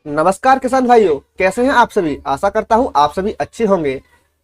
नमस्कार किसान भाइयों, कैसे हैं आप सभी। आशा करता हूं आप सभी अच्छे होंगे।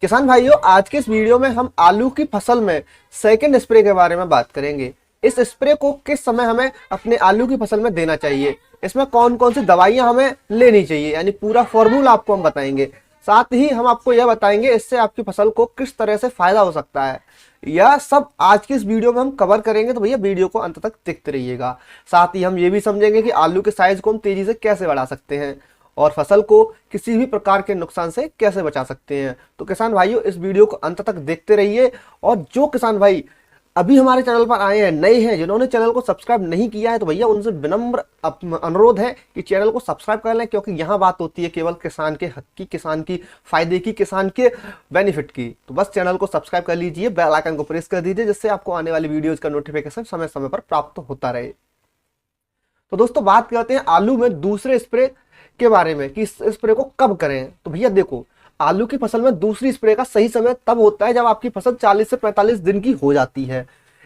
किसान भाइयों, आज के इस वीडियो में हम आलू की फसल में सेकंड स्प्रे के बारे में बात करेंगे। इस स्प्रे को किस समय हमें अपने आलू की फसल में देना चाहिए, इसमें कौन कौन सी दवाइयां हमें लेनी चाहिए, यानी पूरा फॉर्मूला आपको हम बताएंगे। साथ ही हम आपको यह बताएंगे इससे आपकी फसल को किस तरह से फायदा हो सकता है। यह सब आज की इस वीडियो में हम कवर करेंगे, तो भैया वीडियो को अंत तक देखते रहिएगा। साथ ही हम ये भी समझेंगे कि आलू के साइज को हम तेजी से कैसे बढ़ा सकते हैं और फसल को किसी भी प्रकार के नुकसान से कैसे बचा सकते हैं। तो किसान भाइयों, इस वीडियो को अंत तक देखते रहिए। और जो किसान भाई अभी हमारे चैनल पर आए हैं, नए हैं, जिन्होंने चैनल को सब्सक्राइब नहीं किया है, तो भैया उनसे विनम्र अनुरोध है कि चैनल को सब्सक्राइब कर लें, क्योंकि यहाँ बात होती है केवल किसान के हक की, किसान की फायदे की, किसान के बेनिफिट की। तो बस चैनल को सब्सक्राइब कर लीजिए, बेल आइकन को प्रेस कर दीजिए, जिससे आपको आने वाली वीडियोज का नोटिफिकेशन समय समय पर प्राप्त होता रहे। तो दोस्तों, बात करते हैं आलू में दूसरे स्प्रे के बारे में कि इस स्प्रे को कब करें। तो भैया देखो, आलू की फसल में दूसरी स्प्रे का सही समय तब होता है जब आपकी फसल 40 से 45 दिन की हो जाती है।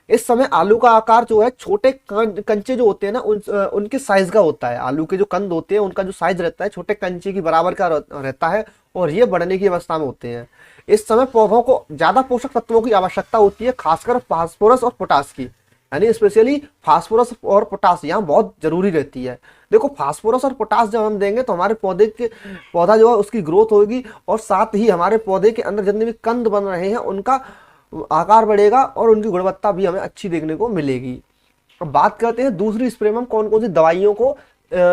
इस समय आलू का आकार जो है छोटे कंचे जो होते हैं ना, उनके साइज का होता है। आलू के जो कंद होते हैं उनका जो साइज रहता है छोटे कंचे की बराबर का रहता है, और ये बढ़ने की अवस्था में होते हैं। इस समय पौधों को ज्यादा पोषक तत्वों की आवश्यकता होती है, खासकर फास्फोरस और पोटास की, यानी स्पेशली फास्फोरस और पोटास यहाँ बहुत जरूरी रहती है। देखो, फास्फोरस और पोटास जब हम देंगे तो हमारे पौधा जो है उसकी ग्रोथ होगी, और साथ ही हमारे पौधे के अंदर जितने भी कंद बन रहे हैं उनका आकार बढ़ेगा और उनकी गुणवत्ता भी हमें अच्छी देखने को मिलेगी। अब बात करते हैं दूसरी स्प्रे में हम कौन कौन सी दवाइयों को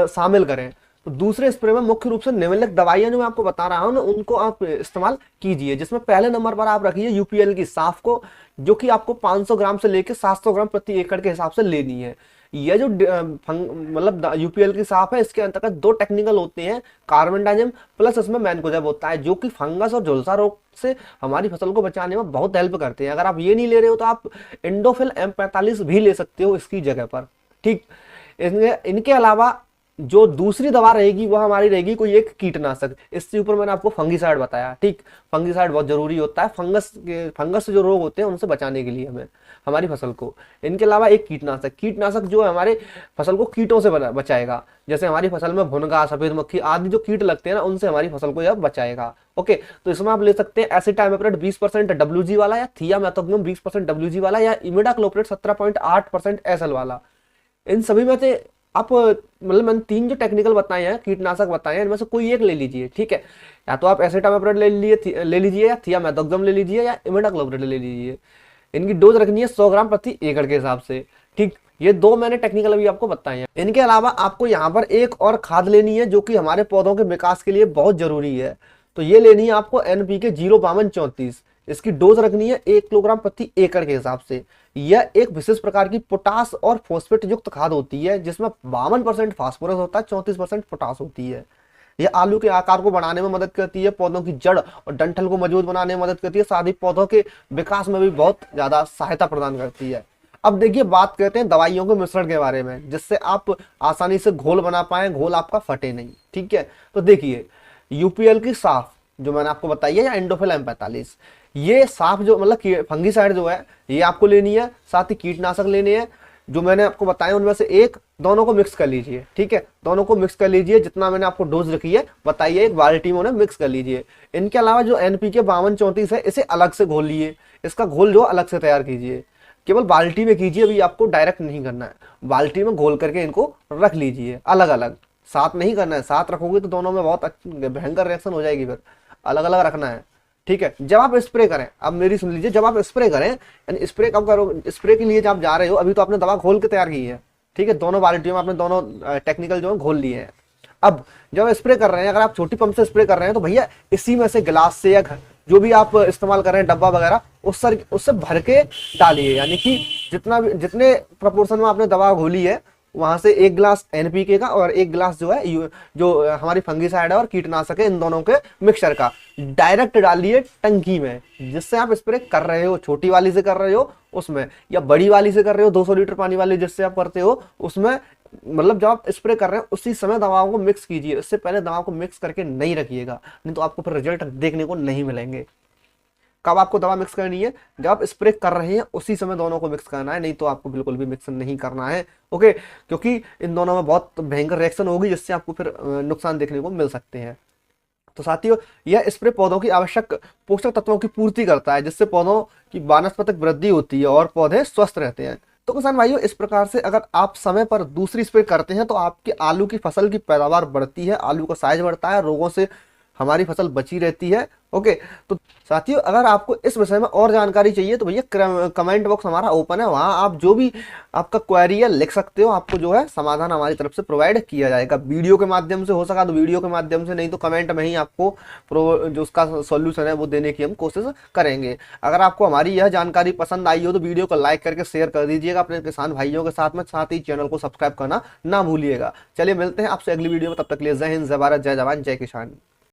शामिल करें। तो दूसरे स्प्रे में मुख्य रूप से निम्नलिखित दवाइयां जो मैं आपको बता रहा हूं ना, उनको आप इस्तेमाल कीजिए। जिसमें पहले नंबर पर आप रखिए यूपीएल की साफ को, जो कि आपको 500 ग्राम से लेकर 700 ग्राम प्रति एकड़ के हिसाब से लेनी है। यह जो मतलब यूपीएल की साफ है, इसके अंतर्गत दो टेक्निकल होते हैं, कार्बेंडाजिम प्लस इसमें मैनकोजेब होता है, जो कि फंगस और झुलसा रोग से हमारी फसल को बचाने में बहुत हेल्प करते हैं। अगर आप ये नहीं ले रहे हो तो आप इंडोफिल M45 भी ले सकते हो इसकी जगह पर। ठीक, इनके अलावा जो दूसरी दवा रहेगी वह हमारी रहेगी कोई एक कीटनाशक। इससे ऊपर मैंने आपको फंगीसाइड बताया। ठीक, फंगीसाइड बहुत जरूरी होता है फंगस से जो रोग होते हैं उनसे बचाने के लिए हमें, हमारी फसल को। इनके अलावा एक कीटनाशक जो है हमारे फसल को कीटों से बचाएगा। जैसे हमारी फसल में भुनगा, सफेद मक्खी आदि जो कीट लगते हैं ना, उनसे हमारी फसल को यह बचाएगा। ओके, तो इसमें आप ले सकते हैं एसिटाइमेप्रिड 20% WG वाला, या थियामेथोक्सम 20% WG वाला, या इमिडाक्लोप्रिड 17.8% SL वाला। इन सभी में से आप मतलब मैंने 3 जो टेक्निकल बताए हैं, कीटनाशक बताए हैं, इनमें से कोई एक ले लीजिए। ठीक है, या तो आप एसिटामिप्रिड ले लीजिए, या थियामेथोक्सम ले लीजिए, या इमिडाक्लोप्रिड ले लीजिए। इनकी डोज रखनी है 100 ग्राम प्रति एकड़ के हिसाब से। ठीक, ये दो मैंने टेक्निकल अभी आपको बताए हैं। इनके अलावा आपको यहाँ पर एक और खाद लेनी है जो कि हमारे पौधों के विकास के लिए बहुत जरूरी है। तो ये लेनी है आपको NPK 05234। इसकी डोज रखनी है 1 किलोग्राम प्रति एकड़ के हिसाब से। यह एक विशेष प्रकार की पोटास और फॉस्फेट युक्त खाद होती है, जिसमें 52% फास्फोरस होता है, 34% पोटास होती है। यह आलू के आकार को बढ़ाने में मदद करती है, पौधों की जड़ और डंठल को मजबूत बनाने में मदद करती है, साथ ही पौधों के विकास में भी बहुत ज्यादा सहायता प्रदान करती है। अब देखिए, बात करते हैं दवाइयों के मिश्रण के बारे में, जिससे आप आसानी से घोल बना पाए, घोल आपका फटे नहीं। ठीक है, तो देखिए, यूपीएल की साफ जो मैंने आपको बताई है, या इंडोफिल M45, ये साफ जो मतलब फंगीसाइड जो है ये आपको लेनी है। साथ ही कीटनाशक लेने हैं जो मैंने आपको बताया, उनमें से एक, दोनों को मिक्स कर लीजिए। ठीक है, दोनों को मिक्स कर लीजिए, जितना मैंने आपको डोज रखी है बताइए, एक बाल्टी में उन्हें मिक्स कर लीजिए। इनके अलावा जो NPK 5234 है, इसे अलग से घोल लिए, इसका घोल जो अलग से तैयार कीजिए। केवल बाल्टी में कीजिए, अभी आपको डायरेक्ट नहीं करना है। बाल्टी में घोल करके इनको रख लीजिए अलग अलग, साथ नहीं करना है। साथ रखोगे तो दोनों में बहुत भयंकर रिएक्शन हो जाएगी, फिर अलग अलग रखना है। ठीक है, जब आप स्प्रे करें, अब मेरी सुन लीजिए, जब आप स्प्रे करें, यानी स्प्रे कब करो, स्प्रे के लिए जब आप जा रहे हो, अभी तो आपने दवा घोल के तैयार की है। ठीक है, दोनों बाल्टियों में आपने दोनों टेक्निकल जो है घोल लिए हैं। अब जब स्प्रे कर रहे हैं, अगर आप छोटी पंप से स्प्रे कर रहे हैं, तो भैया इसी में से गिलास से या जो भी आप इस्तेमाल कर रहे हैं डब्बा वगैरह, उससे भर के डालिए। यानी कि जितने प्रपोर्शन में आपने दवा घोली है, वहां से 1 गिलास NPK का और 1 गिलास जो है जो हमारी फंगीसाइड है और कीटनाशक है, इन दोनों के मिक्सचर का डायरेक्ट डालिए टंकी में, जिससे आप स्प्रे कर रहे हो। छोटी वाली से कर रहे हो उसमें, या बड़ी वाली से कर रहे हो 200 लीटर पानी वाली जिससे आप करते हो उसमें, मतलब जब आप स्प्रे कर रहे हैं उसी समय दवाओं को मिक्स कीजिए। इससे पहले दवाओं को मिक्स करके नहीं रखिएगा, नहीं तो आपको फिर रिजल्ट देखने को नहीं मिलेंगे। कब आपको दवा मिक्स करनी है, जब आप स्प्रे कर रहे हैं उसी समय दोनों को मिक्स करना है, नहीं तो आपको बिल्कुल भी मिक्स नहीं करना है। ओके, क्योंकि इन दोनों में बहुत भयंकर रिएक्शन होगी जिससे आपको फिर नुकसान देखने को मिल सकते हैं। तो साथियों, यह स्प्रे पौधों की आवश्यक पोषक तत्वों की पूर्ति करता है, जिससे पौधों की वानस्पतिक वृद्धि होती है और पौधे स्वस्थ रहते हैं। तो किसान भाइयों, इस प्रकार से अगर आप समय पर दूसरी स्प्रे करते हैं तो आपकी आलू की फसल की पैदावार बढ़ती है, आलू का साइज बढ़ता है, रोगों से हमारी फसल बची रहती है। ओके, तो साथियों, अगर आपको इस विषय में और जानकारी चाहिए तो भैया कमेंट बॉक्स हमारा ओपन है, वहां आप जो भी आपका क्वेरी है लिख सकते हो, आपको जो है समाधान हमारी तरफ से प्रोवाइड किया जाएगा। वीडियो के माध्यम से हो सका तो वीडियो के माध्यम से, नहीं तो कमेंट में ही आपको जो उसका सॉल्यूशन है वो देने की हम कोशिश करेंगे। अगर आपको हमारी यह जानकारी पसंद आई हो तो वीडियो को लाइक करके शेयर कर दीजिएगा अपने किसान भाइयों के साथ में, साथ ही चैनल को सब्सक्राइब करना ना भूलिएगा। चलिए मिलते हैं आपसे अगली वीडियो में, तब तक के लिए जय हिंद, जय भारत, जय जवान, जय किसान।